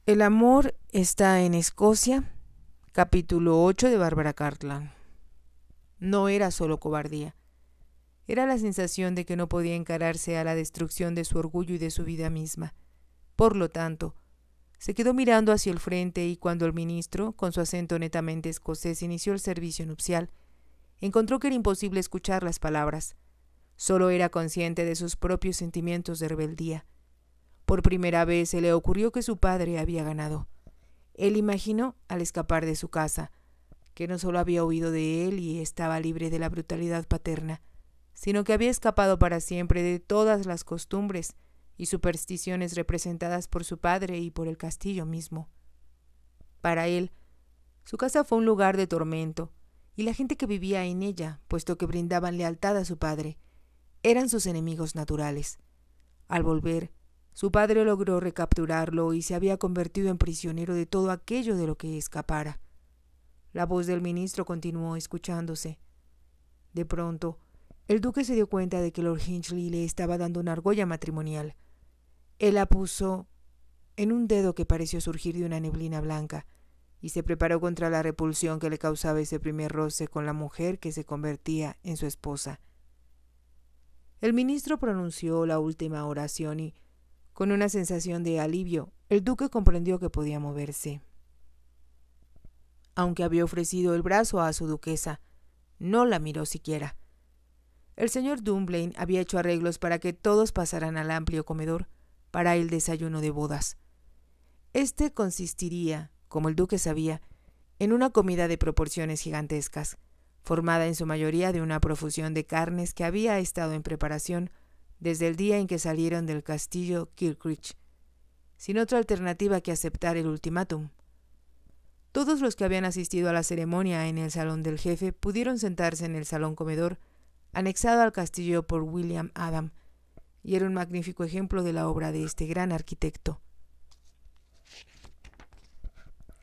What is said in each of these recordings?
El amor está en Escocia, capítulo 8 de Bárbara Cartland. No era solo cobardía, era la sensación de que no podía encararse a la destrucción de su orgullo y de su vida misma. Por lo tanto, se quedó mirando hacia el frente y cuando el ministro, con su acento netamente escocés, inició el servicio nupcial, encontró que era imposible escuchar las palabras. Solo era consciente de sus propios sentimientos de rebeldía. Por primera vez se le ocurrió que su padre había ganado. Él imaginó, al escapar de su casa, que no solo había huido de él y estaba libre de la brutalidad paterna, sino que había escapado para siempre de todas las costumbres y supersticiones representadas por su padre y por el castillo mismo. Para él, su casa fue un lugar de tormento, y la gente que vivía en ella, puesto que brindaban lealtad a su padre, eran sus enemigos naturales. Al volver, su padre logró recapturarlo y se había convertido en prisionero de todo aquello de lo que escapara. La voz del ministro continuó escuchándose. De pronto, el duque se dio cuenta de que Lord Hinchley le estaba dando una argolla matrimonial. Él la puso en un dedo que pareció surgir de una neblina blanca y se preparó contra la repulsión que le causaba ese primer roce con la mujer que se convertía en su esposa. El ministro pronunció la última oración y, con una sensación de alivio, el duque comprendió que podía moverse. Aunque había ofrecido el brazo a su duquesa, no la miró siquiera. El señor Dunblane había hecho arreglos para que todos pasaran al amplio comedor para el desayuno de bodas. Este consistiría, como el duque sabía, en una comida de proporciones gigantescas, formada en su mayoría de una profusión de carnes que había estado en preparación desde el día en que salieron del castillo Kilcreech, sin otra alternativa que aceptar el ultimátum. Todos los que habían asistido a la ceremonia en el salón del jefe pudieron sentarse en el salón comedor, anexado al castillo por William Adam, y era un magnífico ejemplo de la obra de este gran arquitecto.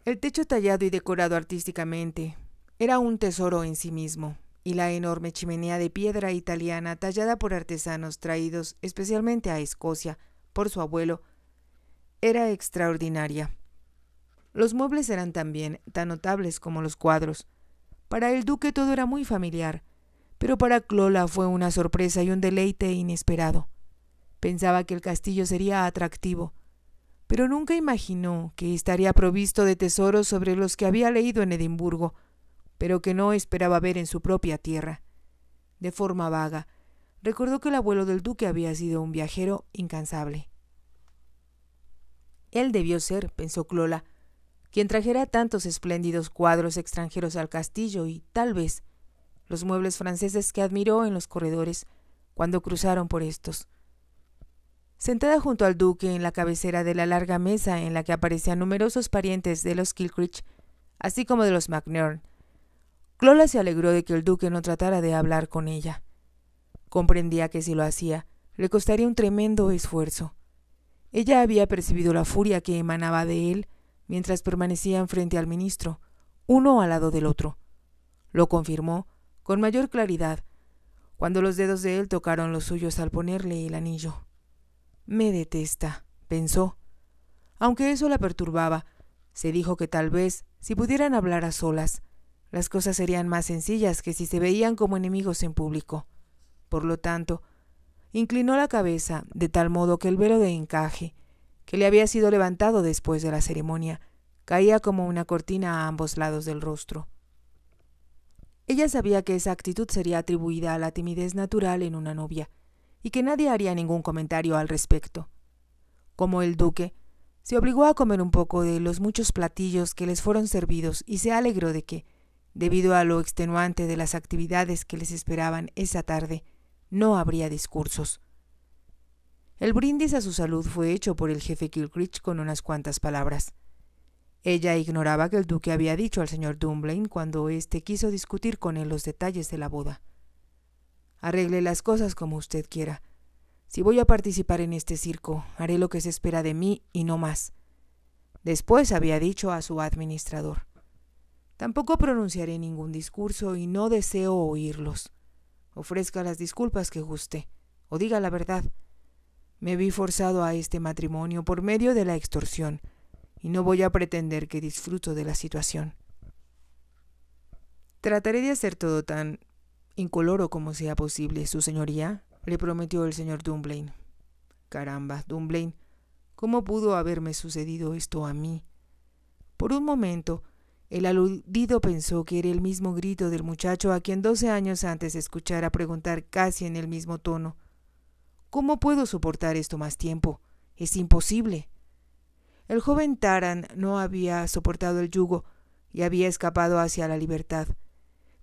El techo tallado y decorado artísticamente era un tesoro en sí mismo, y la enorme chimenea de piedra italiana tallada por artesanos traídos especialmente a Escocia por su abuelo era extraordinaria. Los muebles eran también tan notables como los cuadros. Para el duque todo era muy familiar, pero para Clola fue una sorpresa y un deleite inesperado. Pensaba que el castillo sería atractivo, pero nunca imaginó que estaría provisto de tesoros sobre los que había leído en Edimburgo, pero que no esperaba ver en su propia tierra. De forma vaga, recordó que el abuelo del duque había sido un viajero incansable. Él debió ser, pensó Clola, quien trajera tantos espléndidos cuadros extranjeros al castillo y, tal vez, los muebles franceses que admiró en los corredores cuando cruzaron por estos. Sentada junto al duque en la cabecera de la larga mesa en la que aparecían numerosos parientes de los Kilcreech, así como de los MacNairn, Clola se alegró de que el duque no tratara de hablar con ella. Comprendía que si lo hacía, le costaría un tremendo esfuerzo. Ella había percibido la furia que emanaba de él mientras permanecían frente al ministro, uno al lado del otro. Lo confirmó con mayor claridad cuando los dedos de él tocaron los suyos al ponerle el anillo. «Me detesta», pensó. Aunque eso la perturbaba, se dijo que tal vez, si pudieran hablar a solas, las cosas serían más sencillas que si se veían como enemigos en público. Por lo tanto, inclinó la cabeza de tal modo que el velo de encaje, que le había sido levantado después de la ceremonia, caía como una cortina a ambos lados del rostro. Ella sabía que esa actitud sería atribuida a la timidez natural en una novia, y que nadie haría ningún comentario al respecto. Como el duque, se obligó a comer un poco de los muchos platillos que les fueron servidos y se alegró de que, debido a lo extenuante de las actividades que les esperaban esa tarde, no habría discursos. El brindis a su salud fue hecho por el jefe Kilcreech con unas cuantas palabras. Ella ignoraba que el duque había dicho al señor Dunblane cuando éste quiso discutir con él los detalles de la boda. «Arregle las cosas como usted quiera. Si voy a participar en este circo, haré lo que se espera de mí y no más». Después había dicho a su administrador: «Tampoco pronunciaré ningún discurso y no deseo oírlos. Ofrezca las disculpas que guste, o diga la verdad. Me vi forzado a este matrimonio por medio de la extorsión, y no voy a pretender que disfruto de la situación. Trataré de hacer todo tan incoloro como sea posible, su señoría, le prometió el señor Dunblane. Caramba, Dunblane, ¿cómo pudo haberme sucedido esto a mí? Por un momento, el aludido pensó que era el mismo grito del muchacho a quien 12 años antes escuchara preguntar casi en el mismo tono: ¿cómo puedo soportar esto más tiempo? Es imposible. El joven Taran no había soportado el yugo y había escapado hacia la libertad,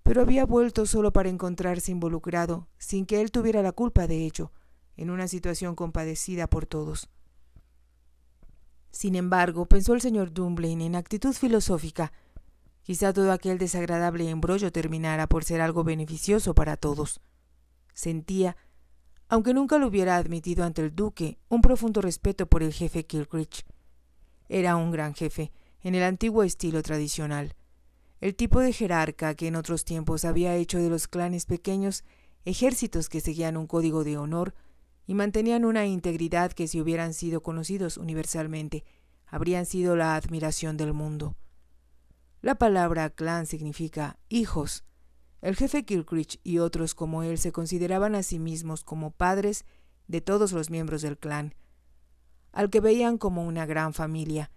pero había vuelto solo para encontrarse involucrado, sin que él tuviera la culpa de ello, en una situación compadecida por todos. Sin embargo, pensó el señor Dunblane en actitud filosófica, quizá todo aquel desagradable embrollo terminara por ser algo beneficioso para todos. Sentía, aunque nunca lo hubiera admitido ante el duque, un profundo respeto por el jefe Kilcrich. Era un gran jefe, en el antiguo estilo tradicional, el tipo de jerarca que en otros tiempos había hecho de los clanes pequeños ejércitos que seguían un código de honor y mantenían una integridad que, si hubieran sido conocidos universalmente, habrían sido la admiración del mundo. La palabra clan significa hijos. El jefe Kilcrich y otros como él se consideraban a sí mismos como padres de todos los miembros del clan, al que veían como una gran familia.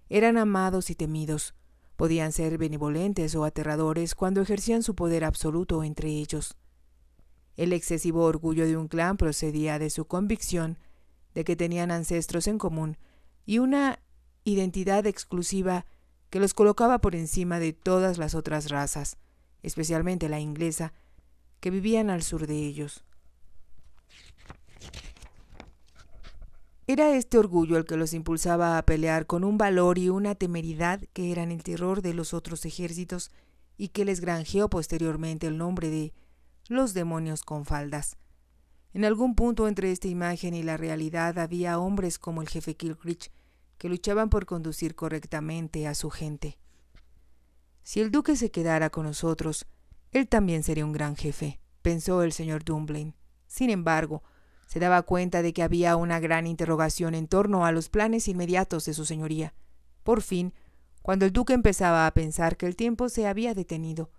Eran amados y temidos. Podían ser benevolentes o aterradores cuando ejercían su poder absoluto entre ellos. El excesivo orgullo de un clan procedía de su convicción de que tenían ancestros en común y una identidad exclusiva que los colocaba por encima de todas las otras razas, especialmente la inglesa, que vivían al sur de ellos. Era este orgullo el que los impulsaba a pelear con un valor y una temeridad que eran el terror de los otros ejércitos y que les granjeó posteriormente el nombre de los demonios con faldas. En algún punto entre esta imagen y la realidad había hombres como el jefe Kilcrich que luchaban por conducir correctamente a su gente. Si el duque se quedara con nosotros, él también sería un gran jefe, pensó el señor Dunblane. Sin embargo, se daba cuenta de que había una gran interrogación en torno a los planes inmediatos de su señoría. Por fin, cuando el duque empezaba a pensar que el tiempo se había detenido,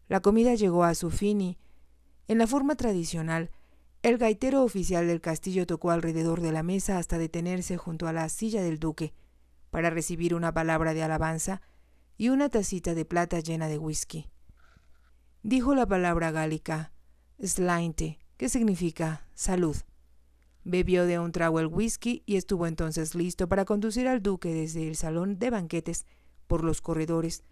la comida llegó a su fin y, en la forma tradicional, el gaitero oficial del castillo tocó alrededor de la mesa hasta detenerse junto a la silla del duque para recibir una palabra de alabanza y una tacita de plata llena de whisky. Dijo la palabra gálica, slainte, que significa salud. Bebió de un trago el whisky y estuvo entonces listo para conducir al duque desde el salón de banquetes por los corredores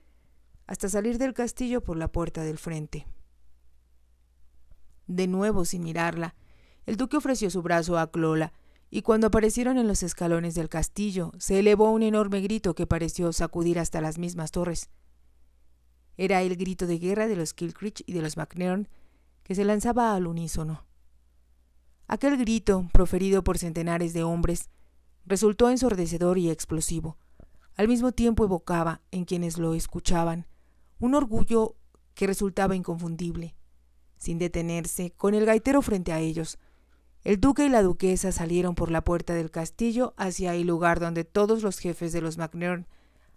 hasta salir del castillo por la puerta del frente. De nuevo, sin mirarla, el duque ofreció su brazo a Clola, y cuando aparecieron en los escalones del castillo, se elevó un enorme grito que pareció sacudir hasta las mismas torres. Era el grito de guerra de los Kilcrich y de los MacNairn, que se lanzaba al unísono. Aquel grito, proferido por centenares de hombres, resultó ensordecedor y explosivo. Al mismo tiempo evocaba, en quienes lo escuchaban, un orgullo que resultaba inconfundible. Sin detenerse, con el gaitero frente a ellos, el duque y la duquesa salieron por la puerta del castillo hacia el lugar donde todos los jefes de los MacNairn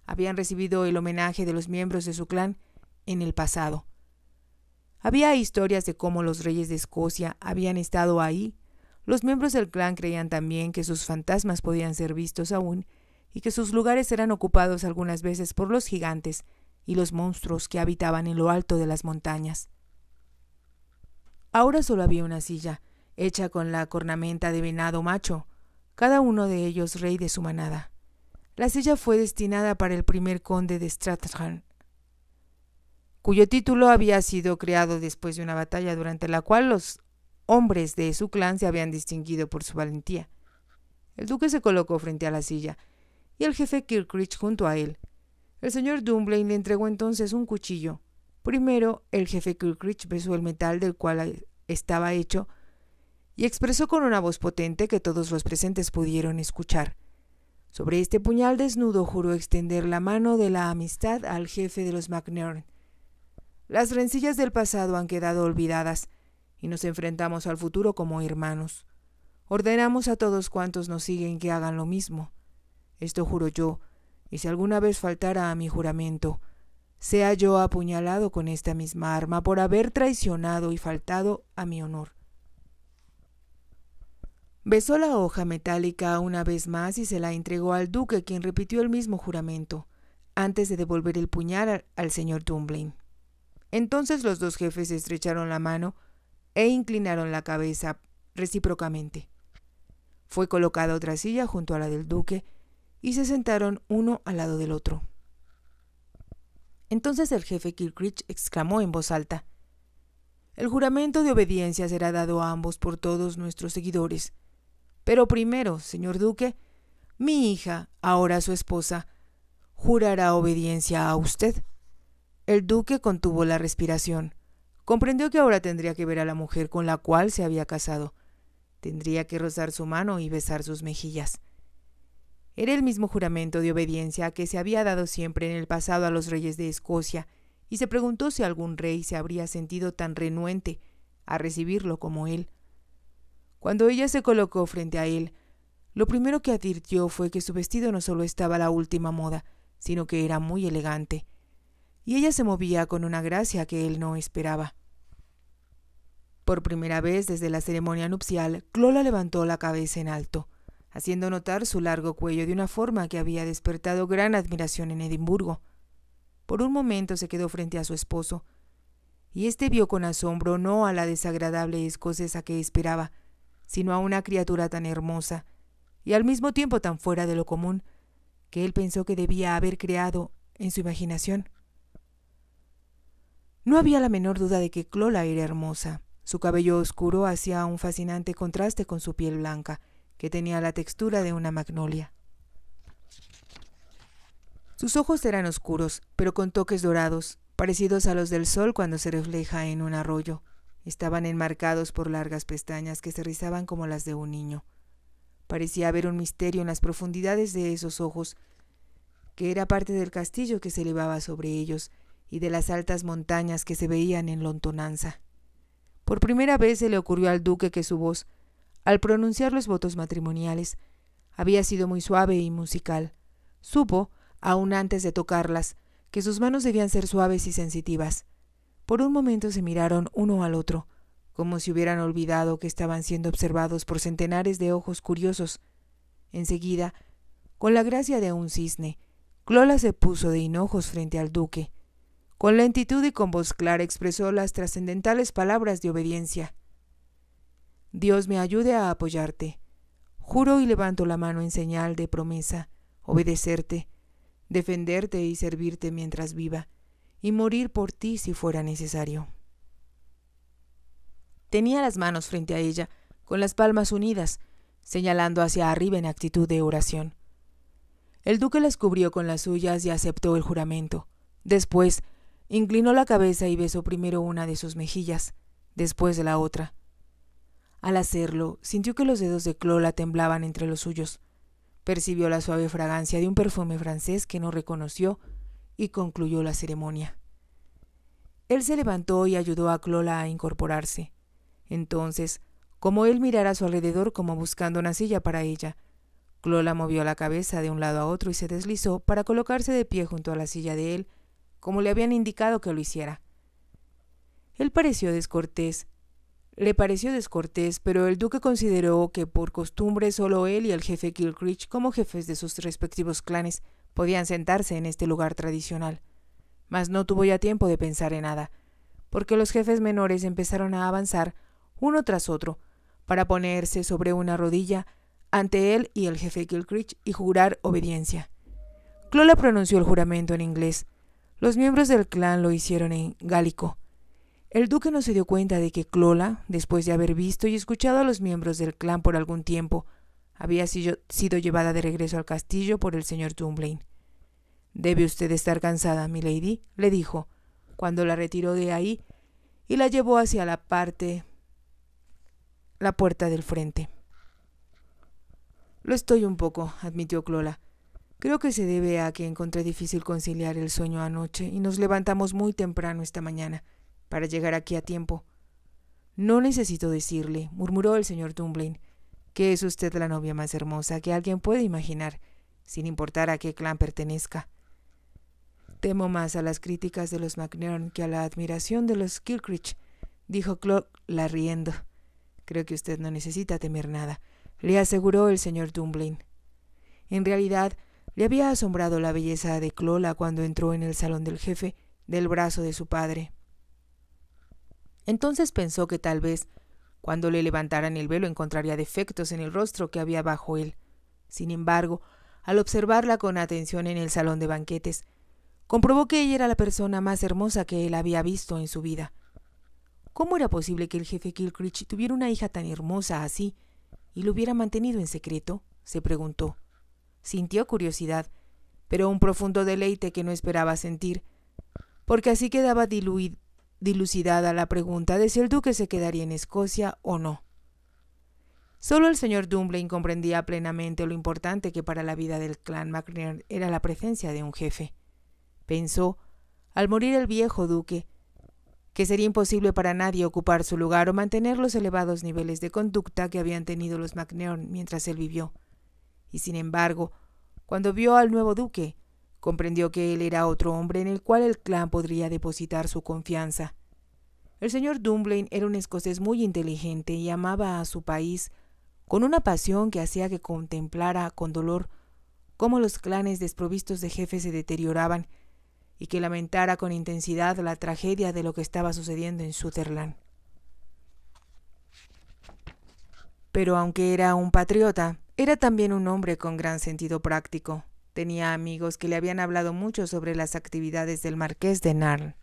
habían recibido el homenaje de los miembros de su clan en el pasado. Había historias de cómo los reyes de Escocia habían estado ahí. Los miembros del clan creían también que sus fantasmas podían ser vistos aún y que sus lugares eran ocupados algunas veces por los gigantes y los monstruos que habitaban en lo alto de las montañas. Ahora solo había una silla, hecha con la cornamenta de venado macho, cada uno de ellos rey de su manada. La silla fue destinada para el primer conde de Strathern, cuyo título había sido creado después de una batalla durante la cual los hombres de su clan se habían distinguido por su valentía. El duque se colocó frente a la silla, y el jefe Kilcrich junto a él. El señor Dunblane le entregó entonces un cuchillo. Primero, el jefe Kilcrich besó el metal del cual estaba hecho y expresó con una voz potente que todos los presentes pudieron escuchar. Sobre este puñal desnudo juró extender la mano de la amistad al jefe de los MacNairn. Las rencillas del pasado han quedado olvidadas y nos enfrentamos al futuro como hermanos. Ordenamos a todos cuantos nos siguen que hagan lo mismo. Esto juro yo, y si alguna vez faltara a mi juramento, sea yo apuñalado con esta misma arma por haber traicionado y faltado a mi honor. Besó la hoja metálica una vez más y se la entregó al duque, quien repitió el mismo juramento, antes de devolver el puñal al señor Dunblane. Entonces los dos jefes estrecharon la mano e inclinaron la cabeza recíprocamente. Fue colocada otra silla junto a la del duque y se sentaron uno al lado del otro. Entonces el jefe Kilcrich exclamó en voz alta: «El juramento de obediencia será dado a ambos por todos nuestros seguidores. Pero primero, señor duque, mi hija, ahora su esposa, jurará obediencia a usted». El duque contuvo la respiración. Comprendió que ahora tendría que ver a la mujer con la cual se había casado. Tendría que rozar su mano y besar sus mejillas. Era el mismo juramento de obediencia que se había dado siempre en el pasado a los reyes de Escocia, y se preguntó si algún rey se habría sentido tan renuente a recibirlo como él. Cuando ella se colocó frente a él, lo primero que advirtió fue que su vestido no solo estaba a la última moda, sino que era muy elegante, y ella se movía con una gracia que él no esperaba. Por primera vez desde la ceremonia nupcial, Clola levantó la cabeza en alto, haciendo notar su largo cuello de una forma que había despertado gran admiración en Edimburgo. Por un momento se quedó frente a su esposo, y éste vio con asombro no a la desagradable escocesa que esperaba, sino a una criatura tan hermosa y al mismo tiempo tan fuera de lo común, que él pensó que debía haber creado en su imaginación. No había la menor duda de que Clola era hermosa. Su cabello oscuro hacía un fascinante contraste con su piel blanca, que tenía la textura de una magnolia. Sus ojos eran oscuros, pero con toques dorados, parecidos a los del sol cuando se refleja en un arroyo. Estaban enmarcados por largas pestañas que se rizaban como las de un niño. Parecía haber un misterio en las profundidades de esos ojos, que era parte del castillo que se elevaba sobre ellos y de las altas montañas que se veían en lontananza. Por primera vez se le ocurrió al duque que su voz, al pronunciar los votos matrimoniales, había sido muy suave y musical. Supo, aun antes de tocarlas, que sus manos debían ser suaves y sensitivas. Por un momento se miraron uno al otro, como si hubieran olvidado que estaban siendo observados por centenares de ojos curiosos. Enseguida, con la gracia de un cisne, Clola se puso de hinojos frente al duque. Con lentitud y con voz clara expresó las trascendentales palabras de obediencia. «Dios me ayude a apoyarte. Juro y levanto la mano en señal de promesa, obedecerte, defenderte y servirte mientras viva, y morir por ti si fuera necesario». Tenía las manos frente a ella, con las palmas unidas, señalando hacia arriba en actitud de oración. El duque las cubrió con las suyas y aceptó el juramento. Después, inclinó la cabeza y besó primero una de sus mejillas, después de la otra. Al hacerlo, sintió que los dedos de Clola temblaban entre los suyos. Percibió la suave fragancia de un perfume francés que no reconoció y concluyó la ceremonia. Él se levantó y ayudó a Clola a incorporarse. Entonces, como él mirara a su alrededor como buscando una silla para ella, Clola movió la cabeza de un lado a otro y se deslizó para colocarse de pie junto a la silla de él, como le habían indicado que lo hiciera. Le pareció descortés, pero el duque consideró que por costumbre solo él y el jefe Kilcrich, como jefes de sus respectivos clanes, podían sentarse en este lugar tradicional. Mas no tuvo ya tiempo de pensar en nada, porque los jefes menores empezaron a avanzar uno tras otro para ponerse sobre una rodilla ante él y el jefe Kilcrich y jurar obediencia. Clola pronunció el juramento en inglés. Los miembros del clan lo hicieron en gálico. El duque no se dio cuenta de que Clola, después de haber visto y escuchado a los miembros del clan por algún tiempo, había sido llevada de regreso al castillo por el señor Dunblane. «Debe usted estar cansada, milady», le dijo, cuando la retiró de ahí y la llevó hacia la puerta del frente. «Lo estoy un poco», admitió Clola. «Creo que se debe a que encontré difícil conciliar el sueño anoche y nos levantamos muy temprano esta mañana para llegar aquí a tiempo». «No necesito decirle», murmuró el señor Dunblane, «que es usted la novia más hermosa que alguien puede imaginar. sin importar a qué clan pertenezca. Temo más a las críticas de los MacNairn que a la admiración de los Kilcreech, dijo Clola riendo. Creo que usted no necesita temer nada, le aseguró el señor Dunblane. En realidad, le había asombrado la belleza de Clola cuando entró en el salón del jefe del brazo de su padre. Entonces pensó que tal vez, cuando le levantaran el velo, encontraría defectos en el rostro que había bajo él. Sin embargo, al observarla con atención en el salón de banquetes, comprobó que ella era la persona más hermosa que él había visto en su vida. ¿Cómo era posible que el jefe Kilcreech tuviera una hija tan hermosa así y lo hubiera mantenido en secreto?, se preguntó. Sintió curiosidad, pero un profundo deleite que no esperaba sentir, porque así quedaba dilucidada la pregunta de si el duque se quedaría en Escocia o no. Solo el señor Dunblane comprendía plenamente lo importante que para la vida del clan MacNairn era la presencia de un jefe. Pensó, al morir el viejo duque, que sería imposible para nadie ocupar su lugar o mantener los elevados niveles de conducta que habían tenido los MacNairn mientras él vivió. Y sin embargo, cuando vio al nuevo duque, comprendió que él era otro hombre en el cual el clan podría depositar su confianza. El señor Dunblane era un escocés muy inteligente y amaba a su país con una pasión que hacía que contemplara con dolor cómo los clanes desprovistos de jefe se deterioraban y que lamentara con intensidad la tragedia de lo que estaba sucediendo en Sutherland. Pero aunque era un patriota, era también un hombre con gran sentido práctico. Tenía amigos que le habían hablado mucho sobre las actividades del marqués de Narn.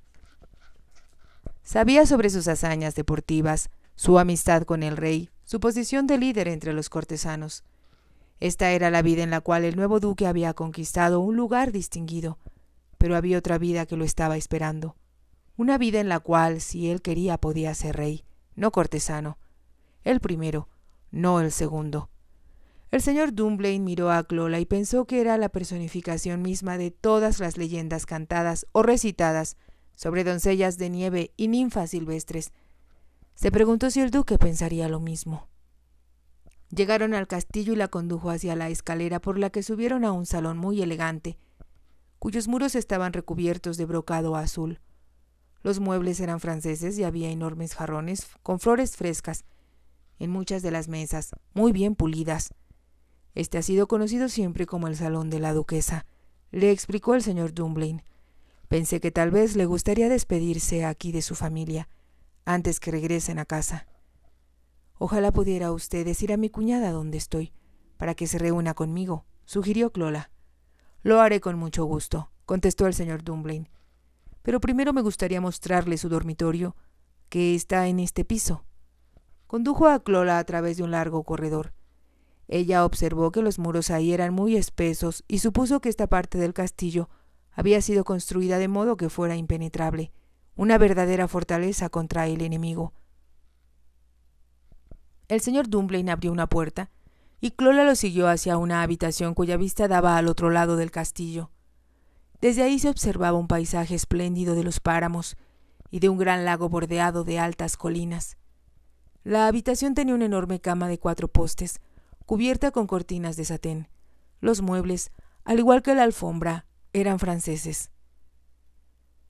Sabía sobre sus hazañas deportivas, su amistad con el rey, su posición de líder entre los cortesanos. Esta era la vida en la cual el nuevo duque había conquistado un lugar distinguido, pero había otra vida que lo estaba esperando. Una vida en la cual, si él quería, podía ser rey, no cortesano. El primero, no el segundo. El señor Dunblane miró a Clola y pensó que era la personificación misma de todas las leyendas cantadas o recitadas sobre doncellas de nieve y ninfas silvestres. Se preguntó si el duque pensaría lo mismo. Llegaron al castillo y la condujo hacia la escalera por la que subieron a un salón muy elegante, cuyos muros estaban recubiertos de brocado azul. Los muebles eran franceses y había enormes jarrones con flores frescas en muchas de las mesas, muy bien pulidas. Este ha sido conocido siempre como el salón de la duquesa, le explicó el señor Dunblane. Pensé que tal vez le gustaría despedirse aquí de su familia, antes que regresen a casa. Ojalá pudiera usted decir a mi cuñada dónde estoy, para que se reúna conmigo, sugirió Clola. Lo haré con mucho gusto, contestó el señor Dunblane. Pero primero me gustaría mostrarle su dormitorio, que está en este piso. Condujo a Clola a través de un largo corredor. Ella observó que los muros ahí eran muy espesos y supuso que esta parte del castillo había sido construida de modo que fuera impenetrable, una verdadera fortaleza contra el enemigo. El señor Dunblane abrió una puerta y Clola lo siguió hacia una habitación cuya vista daba al otro lado del castillo. Desde ahí se observaba un paisaje espléndido de los páramos y de un gran lago bordeado de altas colinas. La habitación tenía una enorme cama de 4 postes, cubierta con cortinas de satén. Los muebles, al igual que la alfombra, eran franceses.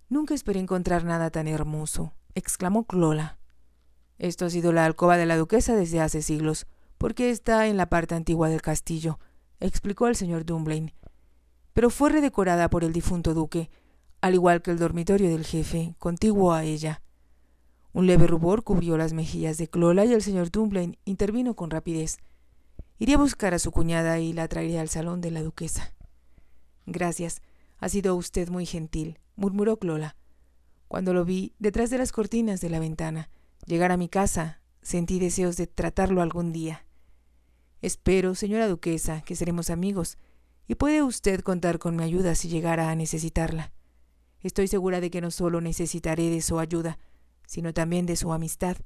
«Nunca esperé encontrar nada tan hermoso», exclamó Clola. «Esto ha sido la alcoba de la duquesa desde hace siglos, porque está en la parte antigua del castillo», explicó el señor Dunblane. «Pero fue redecorada por el difunto duque, al igual que el dormitorio del jefe, contiguo a ella». Un leve rubor cubrió las mejillas de Clola y el señor Dunblane intervino con rapidez. «Iré a buscar a su cuñada y la traeré al salón de la duquesa». «Gracias, ha sido usted muy gentil», murmuró Clola. «Cuando lo vi detrás de las cortinas de la ventana llegar a mi casa, sentí deseos de tratarlo algún día. Espero, señora duquesa, que seremos amigos, y puede usted contar con mi ayuda si llegara a necesitarla. Estoy segura de que no solo necesitaré de su ayuda, sino también de su amistad».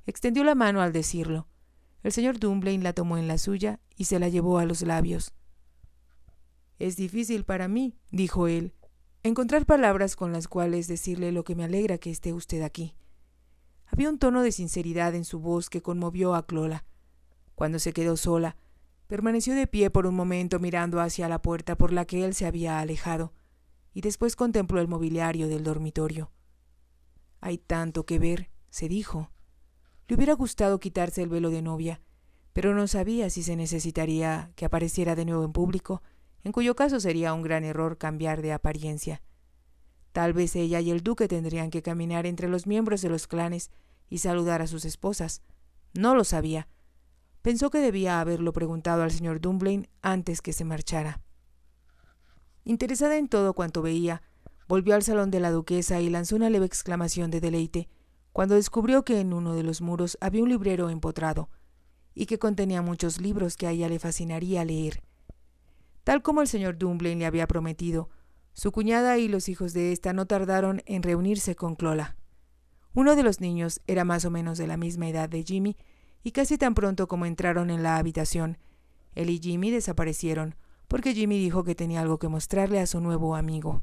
Extendió la mano al decirlo. El señor Dunblane la tomó en la suya y se la llevó a los labios. «Es difícil para mí», dijo él, «encontrar palabras con las cuales decirle lo que me alegra que esté usted aquí». Había un tono de sinceridad en su voz que conmovió a Clola. Cuando se quedó sola, Permaneció de pie por un momento mirando hacia la puerta por la que él se había alejado, y después contempló el mobiliario del dormitorio. «Hay tanto que ver», se dijo. Le hubiera gustado quitarse el velo de novia, pero no sabía si se necesitaría que apareciera de nuevo en público, en cuyo caso sería un gran error cambiar de apariencia. Tal vez ella y el duque tendrían que caminar entre los miembros de los clanes y saludar a sus esposas. No lo sabía. Pensó que debía haberlo preguntado al señor Dunblane antes que se marchara. Interesada en todo cuanto veía, volvió al salón de la duquesa y lanzó una leve exclamación de deleite cuando descubrió que en uno de los muros había un librero empotrado y que contenía muchos libros que a ella le fascinaría leer. Tal como el señor Dunblane le había prometido, su cuñada y los hijos de ésta no tardaron en reunirse con Clola. Uno de los niños era más o menos de la misma edad de Jimmy, y casi tan pronto como entraron en la habitación, él y Jimmy desaparecieron, porque Jimmy dijo que tenía algo que mostrarle a su nuevo amigo.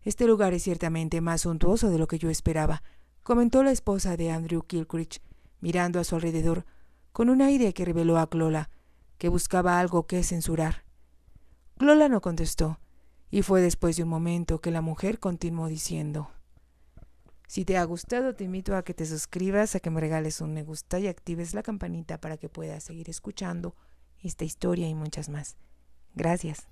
«Este lugar es ciertamente más suntuoso de lo que yo esperaba», comentó la esposa de Andrew Kilcreech, mirando a su alrededor, con un aire que reveló a Clola, que buscaba algo que censurar. Clola no contestó, y fue después de un momento que la mujer continuó diciendo: «Si te ha gustado, te invito a que te suscribas, a que me regales un me gusta y actives la campanita para que puedas seguir escuchando esta historia y muchas más. Gracias».